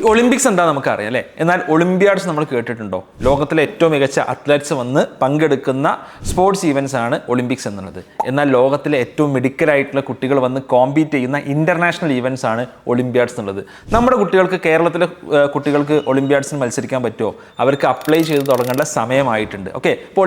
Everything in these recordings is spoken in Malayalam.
ഒളിമ്പിക്സ് എന്താ നമുക്കറിയാം അല്ലേ? എന്നാൽ ഒളിമ്പ്യാഡ്സ് നമ്മൾ കേട്ടിട്ടുണ്ടോ? ലോകത്തിലെ ഏറ്റവും മികച്ച അത്ലറ്റ്സ് വന്ന് പങ്കെടുക്കുന്ന സ്പോർട്സ് ഈവൻസ് ആണ് ഒളിമ്പിക്സ് എന്നുള്ളത്. എന്നാൽ ലോകത്തിലെ ഏറ്റവും മെഡിക്കലായിട്ടുള്ള കുട്ടികൾ വന്ന് കോമ്പീറ്റ് ചെയ്യുന്ന ഇന്റർനാഷണൽ ഈവൻസ് ആണ് ഒളിമ്പ്യാഡ്സ് എന്നുള്ളത്. നമ്മുടെ കുട്ടികൾക്ക്, കേരളത്തിലെ കുട്ടികൾക്ക് ഒളിമ്പ്യാഡ്സിന് മത്സരിക്കാൻ പറ്റുമോ? അവർക്ക് അപ്ലൈ ചെയ്ത് തുടങ്ങേണ്ട സമയമായിട്ടുണ്ട്. ഓക്കെ, ഇപ്പോൾ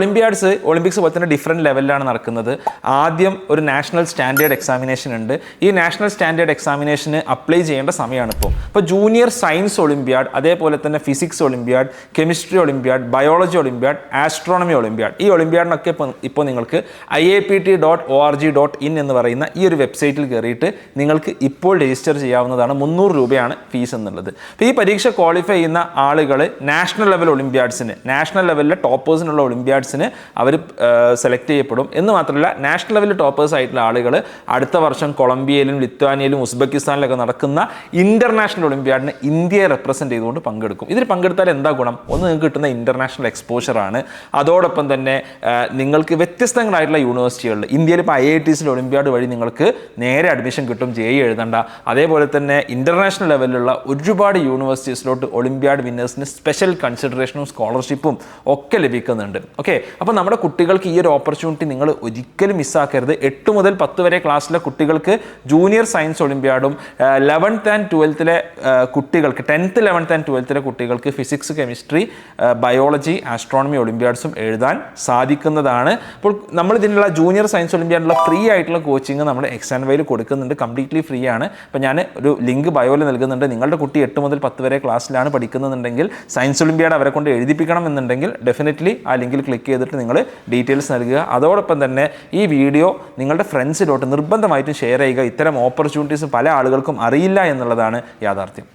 ഒളിമ്പിക്സ് പോലെ തന്നെ ഡിഫറെൻറ്റ് ലെവലിലാണ് നടക്കുന്നത്. ആദ്യം ഒരു നാഷണൽ സ്റ്റാൻഡേർഡ് എക്സാമിനേഷൻ ഉണ്ട്. ഈ നാഷണൽ സ്റ്റാൻഡേർഡ് എക്സാമിനേഷന് അപ്ലൈ ചെയ്യേണ്ട സമയമാണ് ഇപ്പോൾ ജൂനിയർ സയൻസ് ഒളിമ്പ്യാഡ്, അതേപോലെ തന്നെ physics Olympiad, chemistry Olympiad, biology Olympiad, astronomy Olympiad. ഈ ഒളിമ്പ്യാഡിനൊക്കെ ഇപ്പോൾ നിങ്ങൾക്ക് IAPT.org.in എന്ന് പറയുന്ന ഈ ഒരു വെബ്സൈറ്റിൽ കയറിയിട്ട് നിങ്ങൾക്ക് ഇപ്പോൾ രജിസ്റ്റർ ചെയ്യാവുന്നതാണ്. 300 രൂപയാണ് ഫീസ് എന്നുള്ളത്. അപ്പോൾ ഈ പരീക്ഷ ക്വാളിഫൈ ചെയ്യുന്ന ആളുകൾ നാഷണൽ ലെവൽ ഒളിമ്പ്യാഡ്സിന്, നാഷണൽ ലെവലിലെ ടോപ്പേഴ്സിനുള്ള ഒളിമ്പ്യാഡ്സിന് അവർ സെലക്ട് ചെയ്യപ്പെടും. എന്ന് മാത്രമല്ല, നാഷണൽ ലെവലിൽ ടോപ്പേഴ്സ് ആയിട്ടുള്ള ആളുകൾ അടുത്ത വർഷം കൊളംബിയയിലും ലിത്വാനിയയിലും ഉസ്ബെക്കിസ്ഥാനിലൊക്കെ നടക്കുന്ന ഇന്റർനാഷണൽ ഒളിമ്പ്യാഡിന് ഇന്ത്യയെ റെപ്രസെന്റ് ചെയ്തുകൊണ്ട് പങ്കെടുക്കും. ഇതിൽ പങ്കെടുത്താൽ എന്താ ഗുണം? ഒന്ന്, നിങ്ങൾക്ക് കിട്ടുന്ന ഇന്റർനാഷണൽ എക്സ്പോഷറാണ്. അതോടൊപ്പം തന്നെ നിങ്ങൾക്ക് വ്യത്യസ്തങ്ങളായിട്ടുള്ള യൂണിവേഴ്സിറ്റികളിൽ, ഇന്ത്യയിൽ ഇപ്പോൾ IITs ഒളിമ്പ്യാഡ് വഴി നിങ്ങൾക്ക് നേരെ അഡ്മിഷൻ കിട്ടും, JEE എഴുതണ്ട. അതേപോലെ തന്നെ ഇന്റർനാഷണൽ ലെവലിലുള്ള ഒരുപാട് യൂണിവേഴ്സിറ്റീസിലോട്ട് ഒളിമ്പ്യാഡ് വിന്നേഴ്സിന് സ്പെഷ്യൽ കൺസിഡറേഷനും സ്കോളർഷിപ്പും ഒക്കെ ലഭിക്കുന്നുണ്ട്. ഓക്കെ, അപ്പോൾ നമ്മുടെ കുട്ടികൾക്ക് ഈ ഒരു ഓപ്പർച്യൂണിറ്റി നിങ്ങൾ ഒരിക്കലും മിസ്സാക്കരുത്. 8 മുതൽ 10 വരെ ക്ലാസ്സിലെ കുട്ടികൾക്ക് junior science ഒളിമ്പ്യാഡും 11th and 12th കുട്ടികൾക്ക് 10th, 11th and 12th കുട്ടികൾക്ക് ഫിസിക്സ്, കെമിസ്ട്രി, ബയോളജി, ആസ്ട്രോണമി ഒളിമ്പ്യാഡ്സും എഴുതാൻ സാധിക്കുന്നതാണ്. അപ്പോൾ നമ്മൾ ഇതിനുള്ള ജൂനിയർ സയൻസ് ഒളിമ്പ്യാഡിലുള്ള ഫ്രീ ആയിട്ടുള്ള കോച്ചിങ് നമ്മുടെ എക്സാൻവൈയിൽ കൊടുക്കുന്നുണ്ട്. കംപ്ലീറ്റ്ലി ഫ്രീ ആണ്. അപ്പോൾ ഞാൻ ഒരു ലിങ്ക് ബയോയിൽ നൽകുന്നുണ്ട്. നിങ്ങളുടെ കുട്ടി 8 മുതൽ 10 വരെ ക്ലാസ്സിലാണ് പഠിക്കുന്നുണ്ടെങ്കിൽ, സയൻസ് ഒളിമ്പ്യാഡ് അവരെ കൊണ്ട് എഴുതിപ്പിക്കണം എന്നുണ്ടെങ്കിൽ ഡെഫിനറ്റ്ലി ആ ലിങ്കിൽ ക്ലിക്ക് ചെയ്തിട്ട് നിങ്ങൾ ഡീറ്റെയിൽസ് നൽകുക. അതോടൊപ്പം തന്നെ ഈ വീഡിയോ നിങ്ങളുടെ ഫ്രണ്ട്സിലോട്ട് നിർബന്ധമായിട്ടും ഷെയർ ചെയ്യുക. ഇത്തരം ഓപ്പർച്യൂണിറ്റീസ് പല ആളുകൾക്കും അറിയില്ല എന്നുള്ളതാണ് യാഥാർത്ഥ്യം.